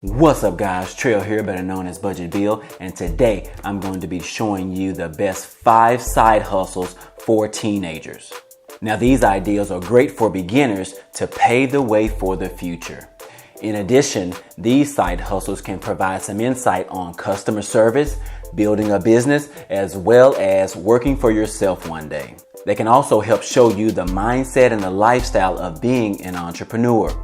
What's up guys, Trail here, better known as Budget Bill, and today I'm going to be showing you the best 5 side hustles for teenagers. Now these ideas are great for beginners to pave the way for the future. In addition, these side hustles can provide some insight on customer service, building a business, as well as working for yourself one day. They can also help show you the mindset and the lifestyle of being an entrepreneur.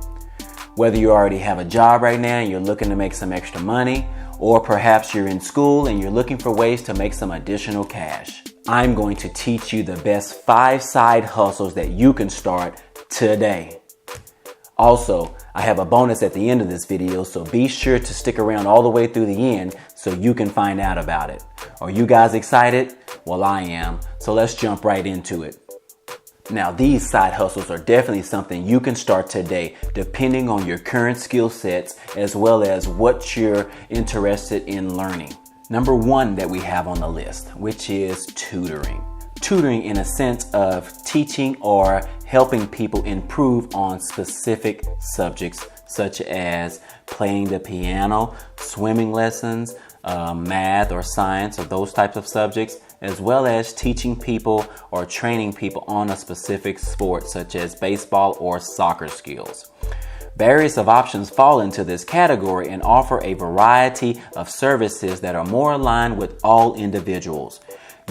Whether you already have a job right now and you're looking to make some extra money, or perhaps you're in school and you're looking for ways to make some additional cash, I'm going to teach you the best 5 side hustles that you can start today. Also, I have a bonus at the end of this video, so be sure to stick around all the way through the end so you can find out about it. Are you guys excited? Well, I am, so let's jump right into it. Now, these side hustles are definitely something you can start today, depending on your current skill sets as well as what you're interested in learning. Number 1 that we have on the list, which is tutoring. Tutoring in a sense of teaching or helping people improve on specific subjects such as playing the piano, swimming lessons, math or science or those types of subjects, as well as teaching people or training people on a specific sport such as baseball or soccer skills. Various of options fall into this category and offer a variety of services that are more aligned with all individuals.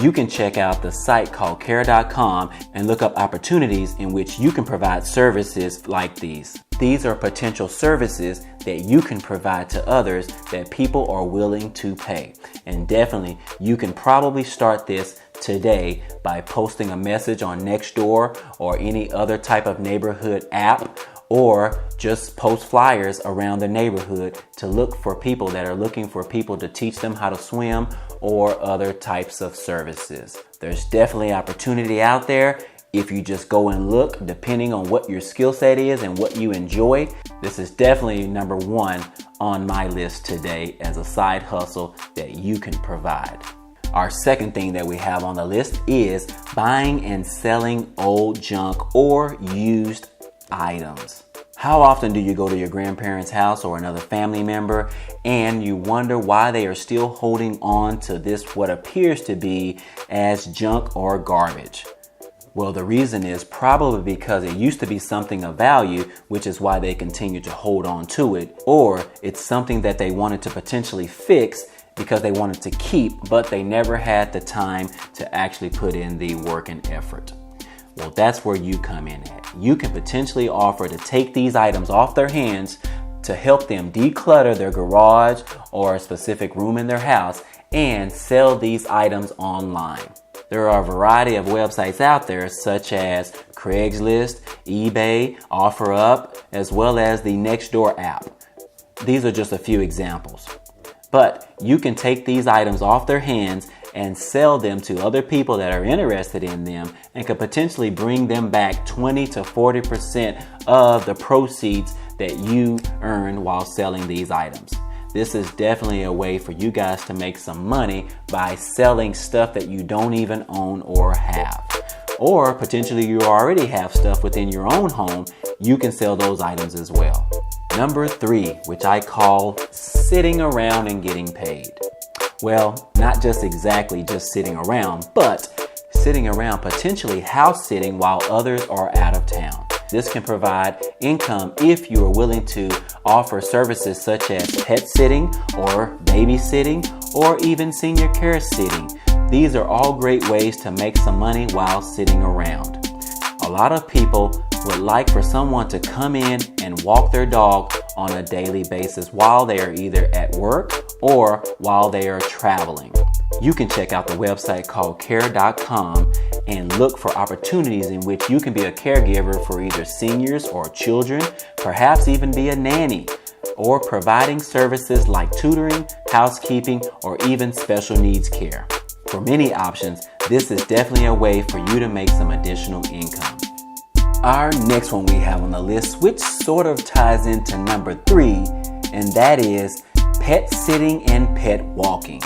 You can check out the site called care.com and look up opportunities in which you can provide services like these. These are potential services that you can provide to others that people are willing to pay. And definitely, you can probably start this today by posting a message on Nextdoor or any other type of neighborhood app, or just post flyers around the neighborhood to look for people that are looking for people to teach them how to swim or other types of services. There's definitely opportunity out there if you just go and look, depending on what your skill set is and what you enjoy. This is definitely number 1 on my list today as a side hustle that you can provide. Our second thing that we have on the list is buying and selling old junk or used items. How often do you go to your grandparents' house or another family member and you wonder why they are still holding on to this what appears to be as junk or garbage? Well, the reason is probably because it used to be something of value, which is why they continue to hold on to it, or it's something that they wanted to potentially fix because they wanted to keep, but they never had the time to actually put in the work and effort. Well, that's where you come in at. You can potentially offer to take these items off their hands to help them declutter their garage or a specific room in their house and sell these items online. There are a variety of websites out there such as Craigslist, eBay, OfferUp, as well as the Nextdoor app. These are just a few examples. But you can take these items off their hands and sell them to other people that are interested in them and could potentially bring them back 20 to 40% of the proceeds that you earn while selling these items. This is definitely a way for you guys to make some money by selling stuff that you don't even own or have. Or potentially you already have stuff within your own home, you can sell those items as well. Number 3, which I call sitting around and getting paid. Well, not just exactly just sitting around, but sitting around potentially house sitting while others are out of town. This can provide income if you are willing to offer services such as pet sitting or babysitting or even senior care sitting. These are all great ways to make some money while sitting around. A lot of people would like for someone to come in and walk their dog on a daily basis while they are either at work or while they are traveling. You can check out the website called care.com and look for opportunities in which you can be a caregiver for either seniors or children, perhaps even be a nanny, or providing services like tutoring, housekeeping, or even special needs care. For many options, this is definitely a way for you to make some additional income. Our next one we have on the list, which sort of ties into number 3, and that is pet sitting and pet walking.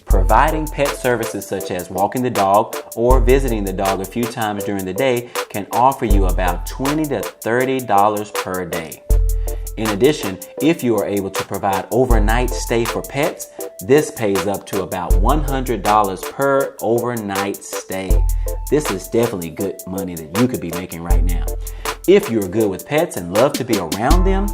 Providing pet services such as walking the dog or visiting the dog a few times during the day can offer you about $20 to $30 per day. In addition, if you are able to provide overnight stay for pets, this pays up to about $100 per overnight stay. This is definitely good money that you could be making right now. If you're good with pets and love to be around them,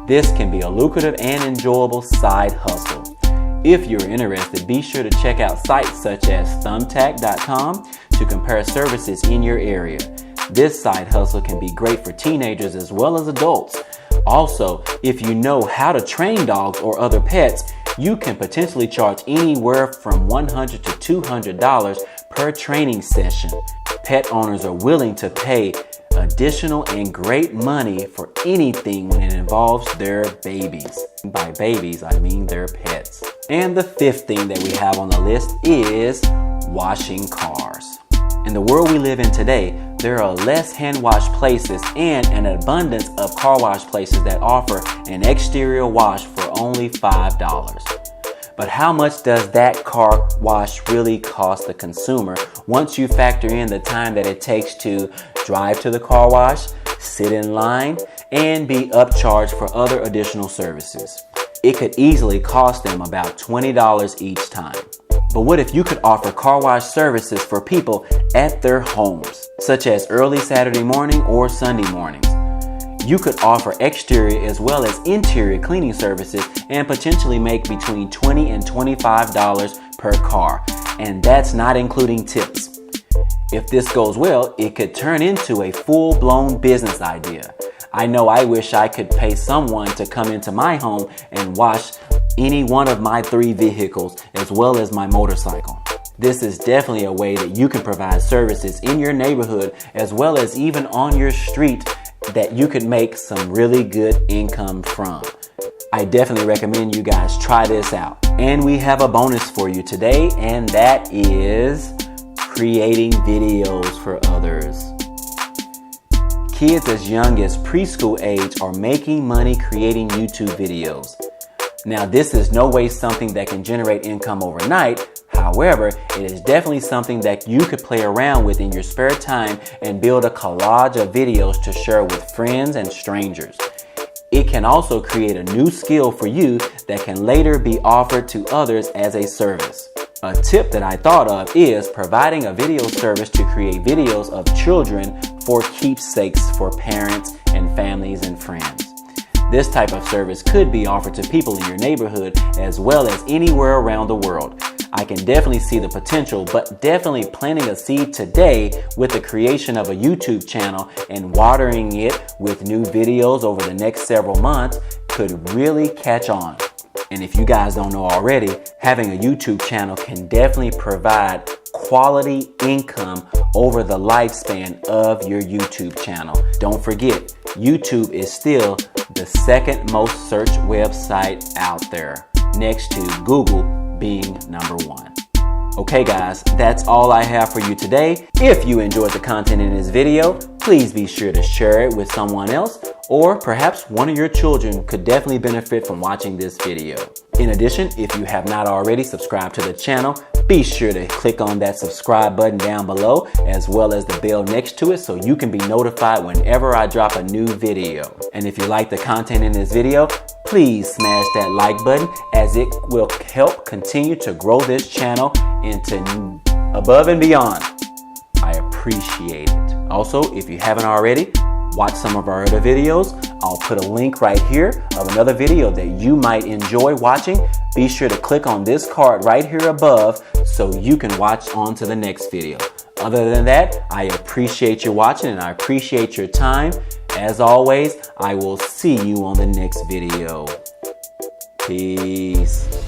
this can be a lucrative and enjoyable side hustle. If you're interested, be sure to check out sites such as thumbtack.com to compare services in your area. This side hustle can be great for teenagers as well as adults. Also, if you know how to train dogs or other pets, you can potentially charge anywhere from $100 to $200 per training session. Pet owners are willing to pay additional and great money for anything when it involves their babies. By babies, I mean their pets. And the fifth thing that we have on the list is washing cars. In the world we live in today, there are less hand wash places and an abundance of car wash places that offer an exterior wash for only $5. But how much does that car wash really cost the consumer once you factor in the time that it takes to drive to the car wash, sit in line, and be upcharged for other additional services? It could easily cost them about $20 each time. But what if you could offer car wash services for people at their homes, such as early Saturday morning or Sunday mornings? You could offer exterior as well as interior cleaning services and potentially make between $20 and $25 per car. And that's not including tips. If this goes well, it could turn into a full-blown business idea. I know I wish I could pay someone to come into my home and wash any one of my 3 vehicles as well as my motorcycle. This is definitely a way that you can provide services in your neighborhood as well as even on your street that you could make some really good income from. I definitely recommend you guys try this out. And we have a bonus for you today, and that is creating videos for others. Kids as young as preschool age are making money creating YouTube videos. Now, this is no way something that can generate income overnight. However, it is definitely something that you could play around with in your spare time and build a collage of videos to share with friends and strangers. It can also create a new skill for you that can later be offered to others as a service. A tip that I thought of is providing a video service to create videos of children for keepsakes for parents and families and friends. This type of service could be offered to people in your neighborhood as well as anywhere around the world. I can definitely see the potential, but definitely planting a seed today with the creation of a YouTube channel and watering it with new videos over the next several months could really catch on. And if you guys don't know already, having a YouTube channel can definitely provide quality income over the lifespan of your YouTube channel. Don't forget, YouTube is still the second most searched website out there, next to Google being number 1. Okay guys, that's all I have for you today. If you enjoyed the content in this video, please be sure to share it with someone else, or perhaps one of your children could definitely benefit from watching this video. In addition, if you have not already subscribed to the channel, be sure to click on that subscribe button down below as well as the bell next to it so you can be notified whenever I drop a new video. And if you like the content in this video, please smash that like button as it will help continue to grow this channel into above and beyond. I appreciate it. Also, if you haven't already, watch some of our other videos. I'll put a link right here of another video that you might enjoy watching. Be sure to click on this card right here above so you can watch on to the next video. Other than that, I appreciate you watching and I appreciate your time. As always, I will see you on the next video. Peace.